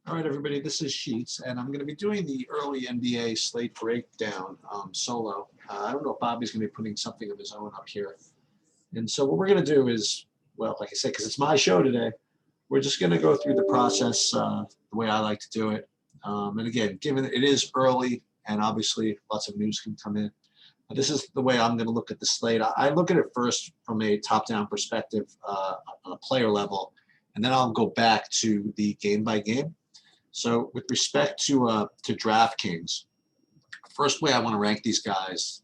All right, everybody, this is Sheets, and I'm going to be doing the early NBA slate breakdown solo. I don't know if Bobby's going to be putting something of his own up here. And so what we're going to do is, well, like I said, because it's my show today, we're just going to go through the process the way I like to do it. And again, given it is early and obviously lots of news can come in, but this is the way I'm going to look at the slate. I look at it first from a top-down perspective on a player level, and then I'll go back to the game by game. So with respect to DraftKings, first way I want to rank these guys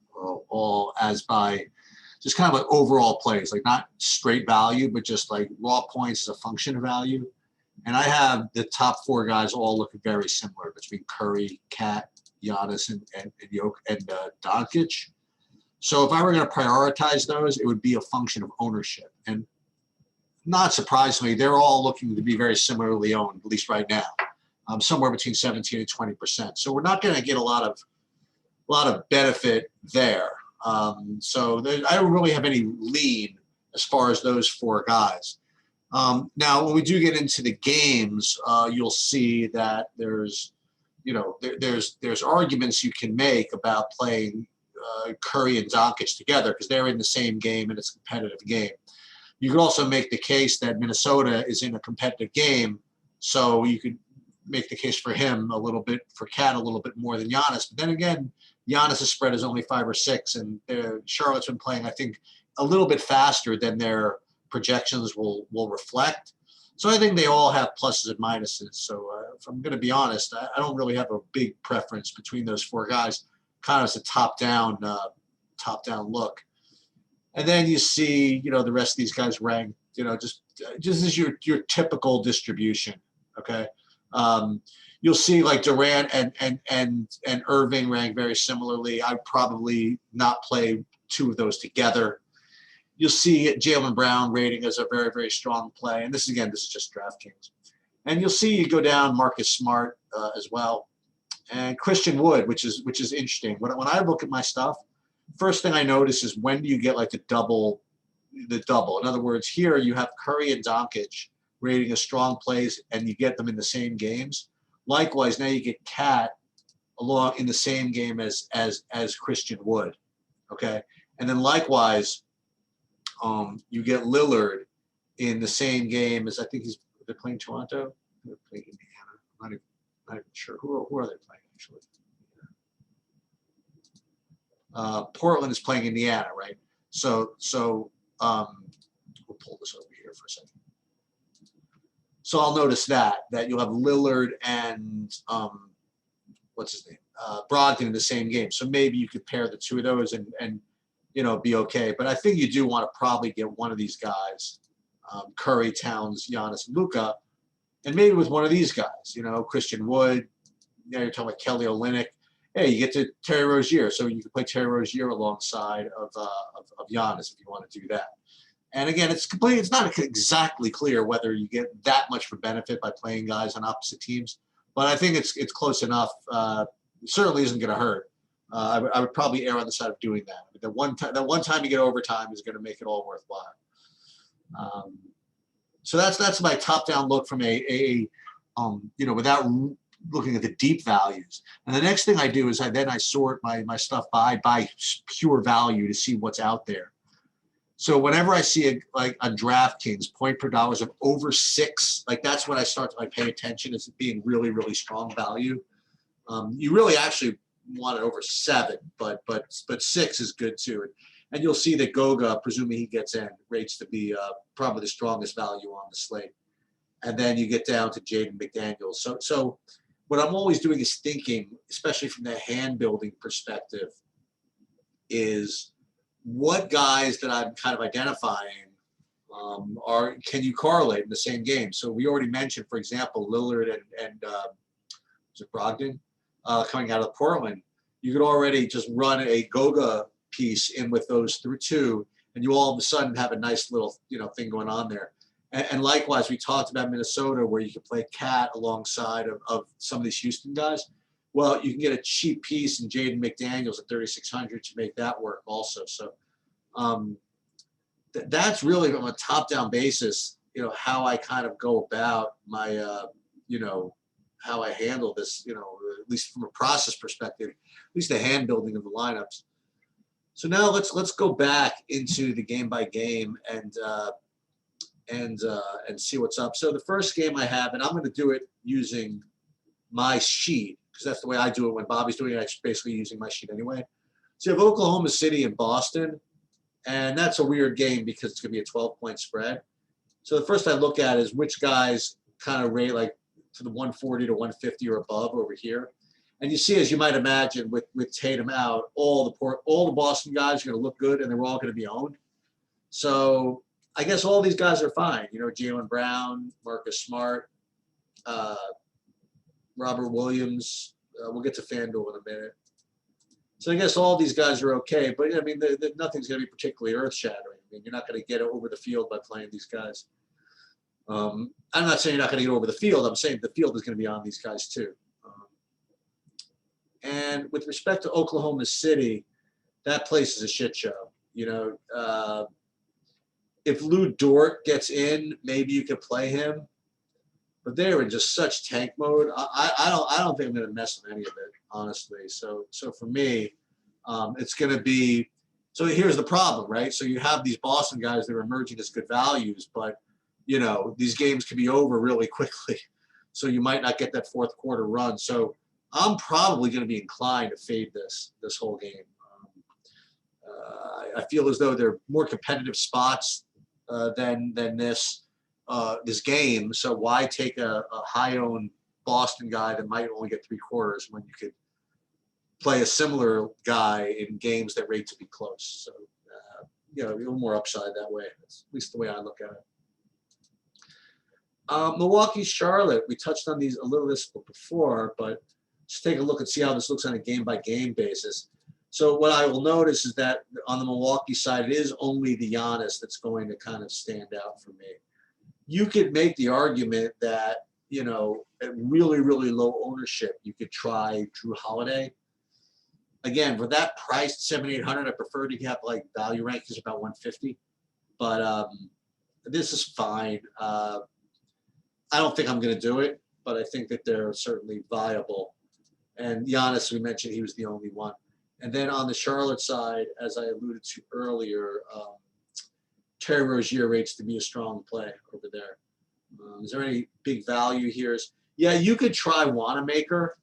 all as by just kind of like overall plays, like not straight value, but just like raw points as a function of value. And I have the top four guys all looking very similar between Curry, Cat, Giannis, and Doncic. So if I were going to prioritize those, it would be a function of ownership. And not surprisingly, they're all looking to be very similarly owned, at least right now. Somewhere between 17 and 20%. So we're not going to get a lot of benefit there. I don't really have any lean as far as those four guys. Now, when we do get into the games, you'll see that there's arguments you can make about playing Curry and Doncic together because they're in the same game and it's a competitive game. You could also make the case that Minnesota is in a competitive game, so you could make the case for him a little bit, for Cat a little bit more than Giannis. But then again, Giannis' spread is only 5 or 6, and Charlotte's been playing, I think, a little bit faster than their projections will reflect. So I think they all have pluses and minuses. So if I'm going to be honest, I don't really have a big preference between those four guys, kind of as a top-down look. And then you see, the rest of these guys ranked, just as your typical distribution, okay? You'll see like Durant and Irving rank very similarly. I'd probably not play two of those together. You'll see Jaylen Brown rating as a very, very strong play. And this is just DraftKings. And you'll see you go down Marcus Smart as well. And Christian Wood, which is interesting. When I look at my stuff, first thing I notice is when do you get like the double. In other words, here you have Curry and Doncic rating as strong plays, and you get them in the same games. Likewise, now you get Cat along in the same game as Christian Wood, okay? And then likewise, you get Lillard in the same game as I think they're playing Toronto. They're playing Indiana. I'm not even sure who are they playing actually. Portland is playing Indiana, right? So we'll pull this over here for a second. So I'll notice that you'll have Lillard and what's his name, Brogdon in the same game. So maybe you could pair the two of those and be okay. But I think you do want to probably get one of these guys, Curry, Towns, Giannis, and Luka, and maybe with one of these guys, Christian Wood. You're talking about Kelly Olynyk. Hey, you get to Terry Rozier, so you can play Terry Rozier alongside of Giannis if you want to do that. And again, it's not exactly clear whether you get that much for benefit by playing guys on opposite teams, but I think it's close enough. It certainly isn't going to hurt. I would probably err on the side of doing that. The one time you get overtime is going to make it all worthwhile. So that's my top-down look from without looking at the deep values. And the next thing I do is I sort my stuff by pure value to see what's out there. So whenever I see a DraftKings point per dollars of over 6, like that's when I start to pay attention as being really, really strong value. You really actually want it over 7, but 6 is good too. And you'll see that Goga, presuming he gets in, rates to be probably the strongest value on the slate. And then you get down to Jaden McDaniels. So what I'm always doing is thinking, especially from the hand building perspective, is what guys that I'm kind of identifying can you correlate in the same game? So we already mentioned, for example, Lillard and was it Brogdon coming out of Portland. You could already just run a Goga piece in with those through two, and you all of a sudden have a nice little thing going on there. And likewise, we talked about Minnesota where you can play Cat alongside of some of these Houston guys. Well, you can get a cheap piece in Jaden McDaniels at 3,600 to make that work also. So that's really on a top-down basis, how I kind of go about my, how I handle this, you know, at least from a process perspective, at least the hand building of the lineups. So now let's go back into the game by game and see what's up. So the first game I have, and I'm going to do it using my sheet because that's the way I do it. When Bobby's doing it, I'm basically using my sheet anyway. So you have Oklahoma City and Boston, and that's a weird game because it's going to be a 12-point spread. So the first I look at is which guys kind of rate like to the 140 to 150 or above over here. And you see, as you might imagine, with Tatum out, all the Boston guys are going to look good, and they're all going to be owned. So I guess all these guys are fine. You know, Jaylen Brown, Marcus Smart, Robert Williams. We'll get to Fanduel in a minute. So I guess all these guys are okay, but I mean, nothing's going to be particularly earth-shattering. I mean, you're not going to get over the field by playing these guys. I'm not saying you're not going to get over the field. I'm saying the field is going to be on these guys too. And with respect to Oklahoma City, that place is a shit show. You know, if Lou Dort gets in, maybe you could play him. But they were in just such tank mode. I don't think I'm going to mess with any of it, honestly. So for me, it's going to be. So here's the problem, right? So you have these Boston guys that are emerging as good values, but you know these games can be over really quickly. So you might not get that fourth quarter run. So I'm probably going to be inclined to fade this whole game. I feel as though there are more competitive spots than this game. So why take a high-owned Boston guy that might only get three quarters when you could play a similar guy in games that rate to be close? So you know, a little more upside that way. That's at least the way I look at it. Milwaukee, Charlotte. We touched on these a little bit before, but just take a look and see how this looks on a game-by-game basis. So what I will notice is that on the Milwaukee side, it is only the Giannis that's going to kind of stand out for me. You could make the argument that, you know, at really, really low ownership, you could try Drew Holiday. Again, for that price, 7,800, I prefer to have like value rankings about 150. But this is fine. I don't think I'm going to do it, but I think that they're certainly viable. And Giannis, we mentioned he was the only one. And then on the Charlotte side, as I alluded to earlier, Terry Rozier rates to be a strong play over there. Is there any big value here? Yeah, you could try Wanamaker,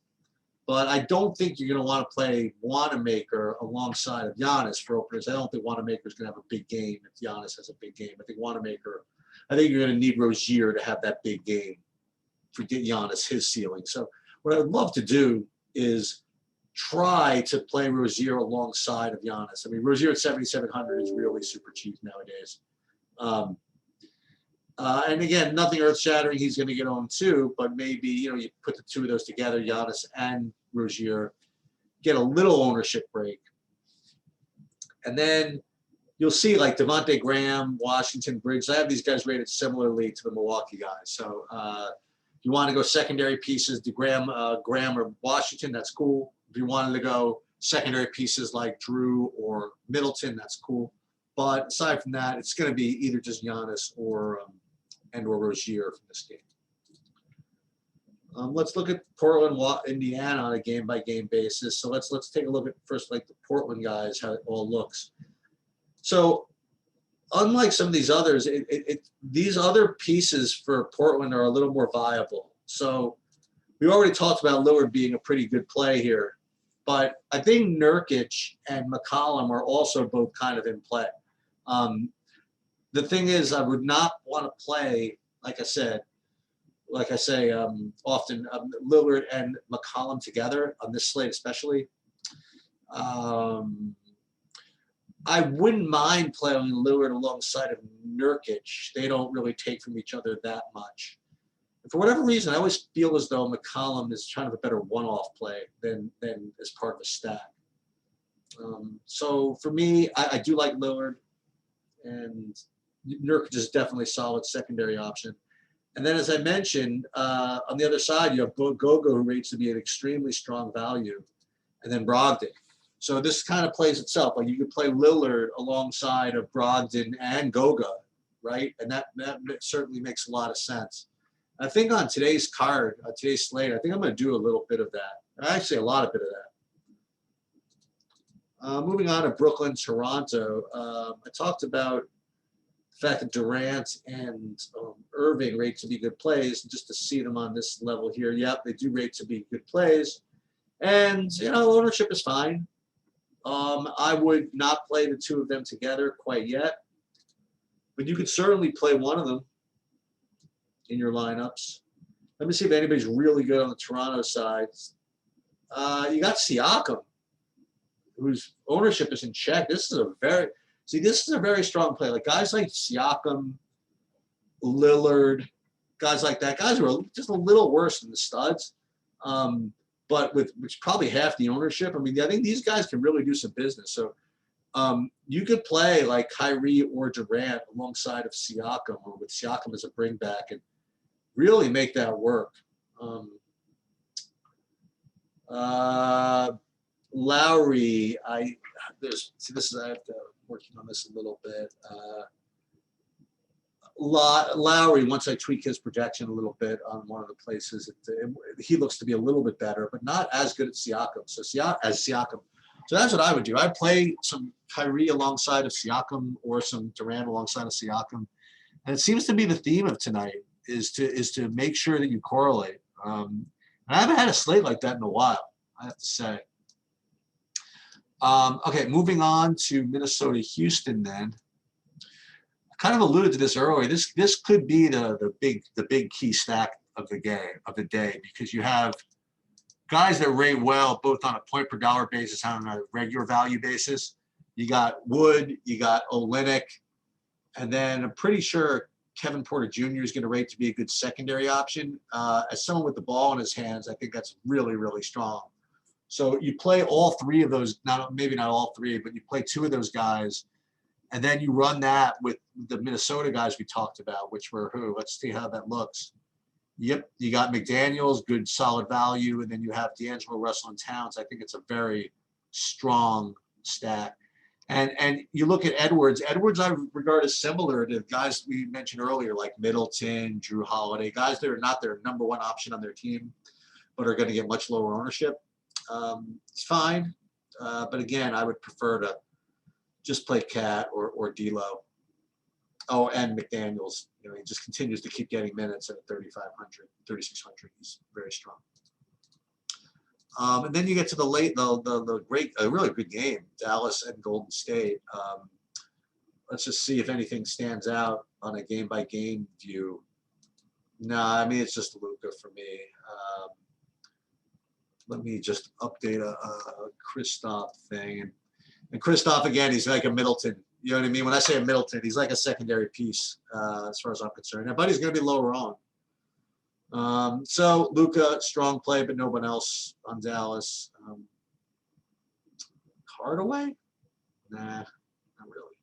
but I don't think you're going to want to play Wanamaker alongside of Giannis for openers. I don't think Wanamaker is going to have a big game if Giannis has a big game. I think you're going to need Rozier to have that big game for Giannis, his ceiling. So what I would love to do is try to play Rozier alongside of Giannis. I mean, Rozier at 7,700 is really super cheap nowadays. And again, nothing earth-shattering. He's going to get on too, but maybe, you know, you put the two of those together, Giannis and Rozier, get a little ownership break. And then you'll see like Devontae Graham, Washington, Briggs. I have these guys rated similarly to the Milwaukee guys. So if you want to go secondary pieces, Graham or Washington, that's cool. If you wanted to go secondary pieces like Drew or Middleton, that's cool. But aside from that, it's going to be either just Giannis or Rozier from this game. Let's look at Portland, Indiana on a game-by-game basis. So let's take a look at first like the Portland guys, how it all looks. So unlike some of these others, these other pieces for Portland are a little more viable. So we already talked about Lillard being a pretty good play here, but I think Nurkic and McCollum are also both kind of in play. The thing is, I would not want to play, like I say often, Lillard and McCollum together on this slate especially. I wouldn't mind playing Lillard alongside of Nurkic. They don't really take from each other that much. And for whatever reason, I always feel as though McCollum is kind of a better one-off play than as part of a stack. So for me, I do like Lillard, and Nurkic is definitely a solid secondary option. And then, as I mentioned, on the other side, you have Gogo, who rates to be an extremely strong value, and then Brogdon. So this kind of plays itself. Like you could play Lillard alongside of Brogdon and Goga, right? And that certainly makes a lot of sense. I think on today's card, today's slate, I think I'm going to do a little bit of that. Actually, a lot of bit of that. Moving on to Brooklyn, Toronto. I talked about the fact that Durant and Irving rate to be good plays, and just to see them on this level here, yep, they do rate to be good plays. And, ownership is fine. I would not play the two of them together quite yet, but you could certainly play one of them in your lineups. Let me see if anybody's really good on the Toronto side. You got Siakam, whose ownership is in check. This is a very strong play. Like guys like Siakam, Lillard, guys like that, guys who are just a little worse than the studs, but which probably half the ownership. I mean, I think these guys can really do some business. So you could play like Kyrie or Durant alongside of Siakam, or with Siakam as a bring back, and really make that work. Lowry, I have to working on this a little bit. Lowry, once I tweak his projection a little bit on one of the places, he looks to be a little bit better, but not as good as Siakam. So Siakam. So that's what I would do. I'd play some Kyrie alongside of Siakam or some Durant alongside of Siakam. And it seems to be the theme of tonight is to make sure that you correlate. And I haven't had a slate like that in a while, I have to say. Okay, moving on to Minnesota, Houston then. I kind of alluded to this earlier. This could be the big key stack of the day, because you have guys that rate well both on a point per dollar basis and on a regular value basis. You got Wood, you got Olynyk, and then I'm pretty sure Kevin Porter Jr. is going to rate to be a good secondary option. As someone with the ball in his hands, I think that's really, really strong. So you play all three of those, maybe not all three, but you play two of those guys, and then you run that with the Minnesota guys we talked about, which were who? Let's see how that looks. Yep, you got McDaniels, good solid value, and then you have D'Angelo Russell and Towns. I think it's a very strong stack. And you look at Edwards. Edwards I regard as similar to guys we mentioned earlier, like Middleton, Drew Holiday, guys that are not their number one option on their team, but are going to get much lower ownership. It's fine, but again, I would prefer to just play Cat or D'Lo. Oh, and McDaniels, he just continues to keep getting minutes at 3,500, 3,600. He's very strong. And then you get to the great, a really good game, Dallas and Golden State. Let's just see if anything stands out on a game-by-game view. Nah, I mean, it's just Luka for me. Let me just update a Kristaps thing. And Kristaps, again, he's like a Middleton. You know what I mean? When I say a Middleton, he's like a secondary piece as far as I'm concerned. Now, Buddy's going to be lower on. So Luka, strong play, but no one else on Dallas. Hardaway? Nah, not really.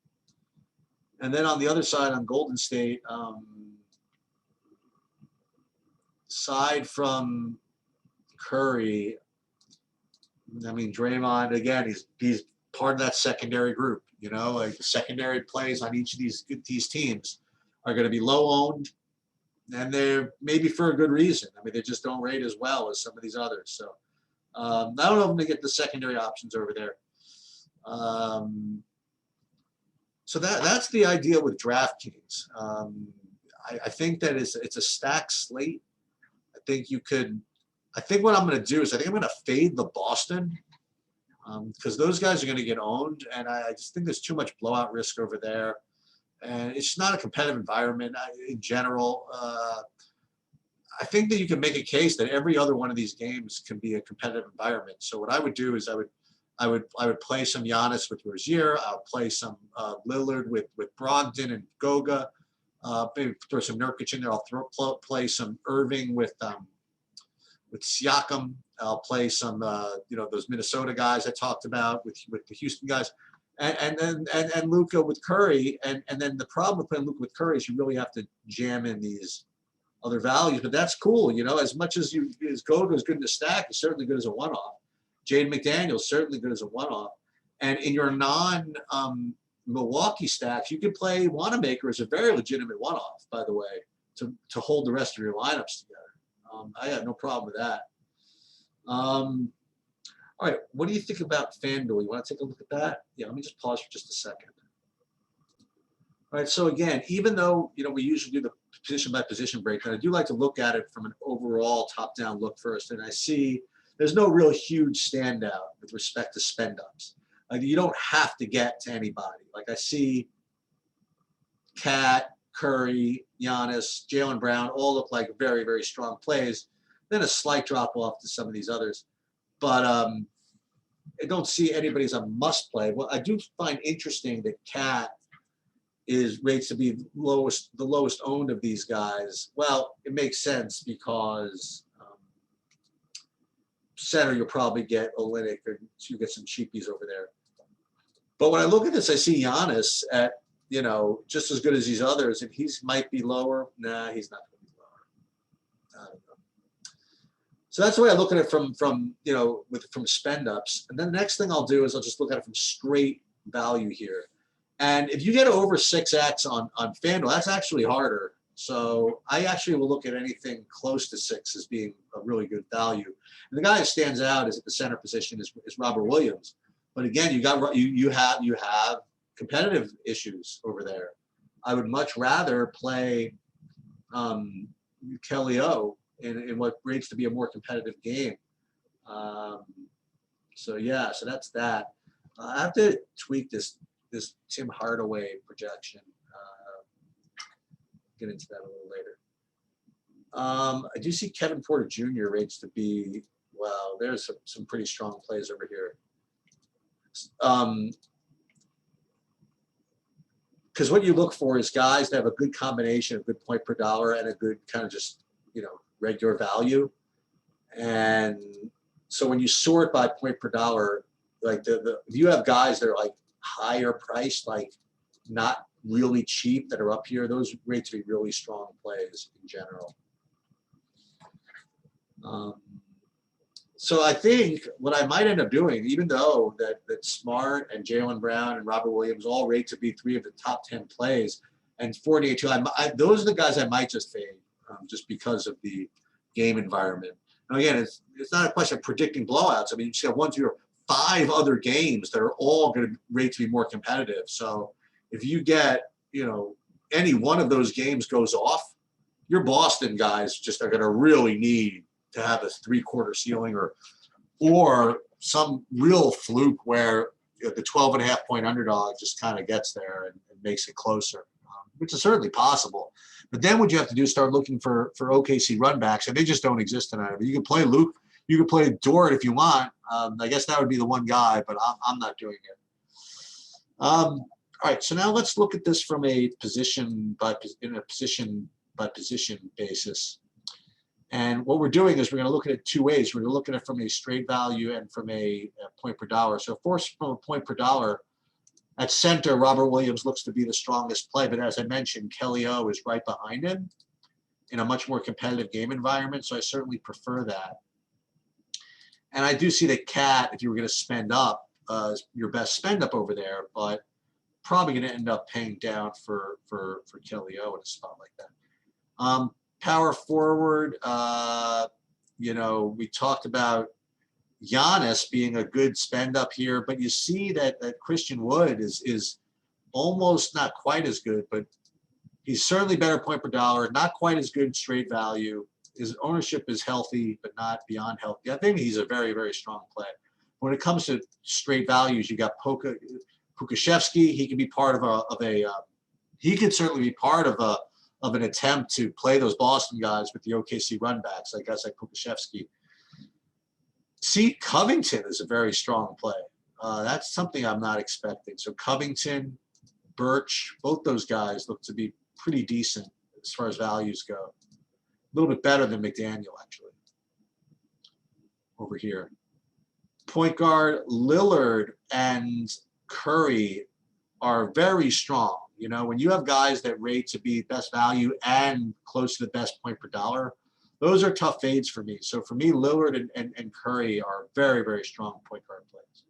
And then on the other side, on Golden State, aside from Curry, I mean, Draymond, again, he's part of that secondary group. Like the secondary plays on each of these teams are going to be low owned, and they're maybe for a good reason. I mean, they just don't rate as well as some of these others. So I don't know if I'm going to get the secondary options over there. So that's the idea with DraftKings. I think that it's a stacked slate. I think what I'm going to do is I think I'm going to fade the Boston. Because those guys are going to get owned, and I just think there's too much blowout risk over there. And it's just not a competitive environment in general. I think that you can make a case that every other one of these games can be a competitive environment. So what I would do is I would play some Giannis with Rozier. I'll play some Lillard with Brogdon and Goga. Maybe throw some Nurkic in there. I'll play some Irving with Siakam. I'll play some, those Minnesota guys I talked about with the Houston guys, and Luka with Curry. And then the problem with playing Luka with Curry is you really have to jam in these other values. But that's cool, as much as Goga is good in the stack, he's certainly good as a one-off. Jaden McDaniels certainly good as a one-off. And in your Milwaukee stacks, you can play Wanamaker as a very legitimate one-off, by the way, to hold the rest of your lineups together. I got no problem with that. All right, what do you think about Fanduel? You want to take a look at that? Yeah, let me just pause for just a second. All right, so again, even though we usually do the position by position breakdown, I do like to look at it from an overall top-down look first, and I see there's no real huge standout with respect to spend-ups. Like, you don't have to get to anybody. Like, I see Cat, Curry, Giannis, Jaylen Brown all look like very, very strong plays. Then a slight drop off to some of these others. But I don't see anybody as a must play. Well, I do find interesting that Cat is rates to be the lowest owned of these guys. Well, it makes sense because center you'll probably get Olynyk, or you get some cheapies over there. But when I look at this, I see Giannis at just as good as these others, and he's might be lower. Nah, he's not going to be lower. I don't know. So that's the way I look at it from spend ups. And then the next thing I'll do is I'll just look at it from straight value here. And if you get over 6x on Fanduel, that's actually harder. So I actually will look at anything close to 6 as being a really good value. And the guy who stands out is at the center position is Robert Williams. But again, you have competitive issues over there. I would much rather play Kelly O in what rates to be a more competitive game. So that's that. I have to tweak this Tim Hardaway projection. Get into that a little later. I do see Kevin Porter Jr. rates to be, wow, there's some pretty strong plays over here. Because what you look for is guys that have a good combination of good point per dollar and a good kind of just, regular value. And so when you sort by point per dollar, like if you have guys that are like higher priced, like not really cheap, that are up here, those rate to be really strong plays in general. So I think what I might end up doing, even though that Smart and Jaylen Brown and Robert Williams all rate to be 3 of the top 10 plays, and 48 too, those are the guys I might just fade just because of the game environment. Now again, it's not a question of predicting blowouts. I mean, you just have 1, 2, or 5 other games that are all going to rate to be more competitive. So if you get, any one of those games goes off, your Boston guys just are going to really need to have a 3/4 ceiling or some real fluke where the 12.5 point underdog just kind of gets there and makes it closer, which is certainly possible. But then what you have to do is start looking for OKC run backs, and they just don't exist tonight. I mean, you can play Luke, you can play Dort if you want. I guess that would be the one guy, but I'm not doing it. All right, so now let's look at this from a position by position basis. And what we're doing is we're going to look at it 2 ways. We're going to look at it from a straight value and from a point per dollar. So of course, from a point per dollar, at center, Robert Williams looks to be the strongest play. But as I mentioned, Kelly O is right behind him in a much more competitive game environment. So I certainly prefer that. And I do see that Cat, if you were going to spend up, is your best spend up over there, but probably going to end up paying down for Kelly O in a spot like that. Power forward, we talked about Giannis being a good spend up here, but you see that Christian Wood is almost not quite as good, but he's certainly better point per dollar, not quite as good straight value. His ownership is healthy, but not beyond healthy. I think he's a very, very strong play. When it comes to straight values, you got Pukashevsky. He can be part he could certainly be part of an attempt to play those Boston guys with the OKC run backs, like guys like Pukashevsky. See, Covington is a very strong play. That's something I'm not expecting. So Covington, Birch, both those guys look to be pretty decent as far as values go. A little bit better than McDaniel, actually, over here. Point guard, Lillard and Curry are very strong. When you have guys that rate to be best value and close to the best point per dollar, those are tough fades for me. So for me, Lillard and Curry are very, very strong point guard plays.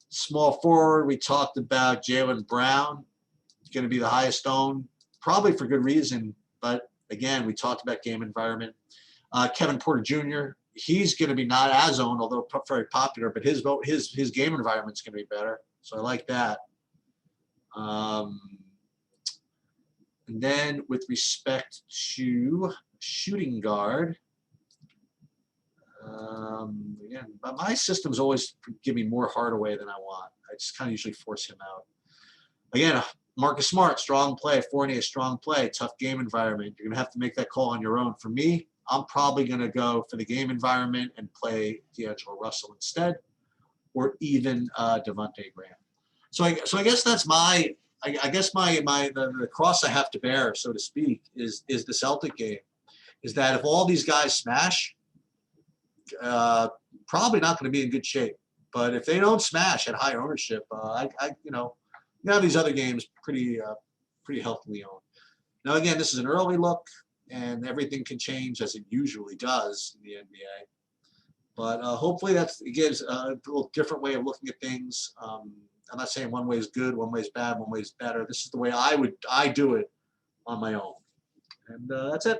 Small forward, we talked about Jaylen Brown. going to be the highest owned, probably for good reason. But again, we talked about game environment. Kevin Porter Jr., he's going to be not as owned, although very popular, but his game environment's going to be better. So I like that. And then with respect to shooting guard, again, but my systems always give me more Hardaway than I want. I just kind of usually force him out. Again, Marcus Smart, strong play. Fournier, strong play. Tough game environment. You're going to have to make that call on your own. For me, I'm probably going to go for the game environment and play D'Angelo Russell instead, or even Devontae Graham. So I guess that's my the cross I have to bear, so to speak, is the Celtic game. Is that if all these guys smash, probably not going to be in good shape. But if they don't smash at high ownership, now these other games pretty healthily owned. Now again, this is an early look, and everything can change as it usually does in the NBA. But hopefully that gives a little different way of looking at things. I'm not saying one way is good, one way is bad, one way is better. This is the way I do it on my own. And that's it.